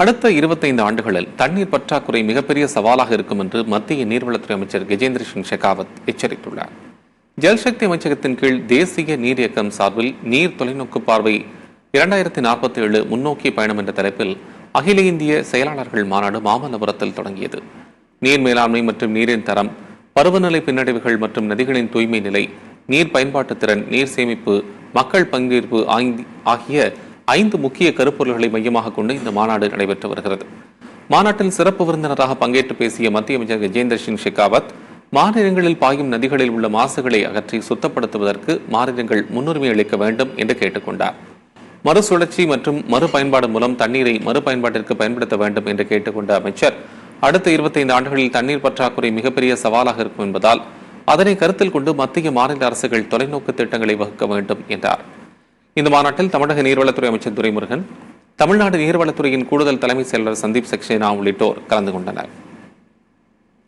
அடுத்த 25 ஆண்டுகளில் தண்ணீர் பற்றாக்குறை மிகப்பெரிய சவாலாக இருக்கும் என்று மத்திய நீர்வளத்துறை அமைச்சர் கஜேந்திர சிங் ஷெகாவத் எச்சரித்துள்ளார். ஜல்சக்தி அமைச்சகத்தின் கீழ் தேசிய நீர் இயக்கம் சார்பில் நீர் தொலைநோக்கு பார்வை 2047 முன்னோக்கிய பயணம் என்ற தலைப்பில் அகில இந்திய செயலாளர்கள் மாநாடு மாமல்லபுரத்தில் தொடங்கியது. நீர் மேலாண்மை மற்றும் நீரின் தரம், பருவநிலை பின்னடைவுகள் மற்றும் நதிகளின் தூய்மை நிலை, நீர் பயன்பாட்டு திறன், நீர் சேமிப்பு, மக்கள் பங்கேற்பு ஆகிய 5 முக்கிய கருப்பொருள்களை மையமாக கொண்டு இந்த மாநாடு நடைபெற்று வருகிறது. மாநாட்டில் சிறப்பு விருந்தினராக பங்கேற்று பேசிய மத்திய அமைச்சர் கஜேந்திர சிங் ஷெகாவத், மாநிலங்களில் பாயும் நதிகளில் உள்ள மாசுகளை அகற்றி சுத்தப்படுத்துவதற்கு மாநிலங்கள் முன்னுரிமை அளிக்க வேண்டும் என்று கேட்டுக்கொண்டார். மறுசுழற்சி மற்றும் மறுபயன்பாடு மூலம் தண்ணீரை மறுபயன்பாட்டிற்கு பயன்படுத்த வேண்டும் என்று கேட்டுக்கொண்ட அமைச்சர், அடுத்த 25 ஆண்டுகளில் தண்ணீர் பற்றாக்குறை மிகப்பெரிய சவாலாக இருக்கும் என்பதால் அதனை கருத்தில் கொண்டு மத்திய மாநில அரசுகள் தொலைநோக்கு திட்டங்களை வகுக்க வேண்டும் என்றார். இந்த மாநாட்டில் தமிழக நீர்வளத்துறை அமைச்சர் துரைமுருகன், தமிழ்நாடு நீர்வளத்துறையின் கூடுதல் தலைமை செயலர் சந்தீப் சக்சேனா உள்ளிட்டோர் கலந்து கொண்டனர்.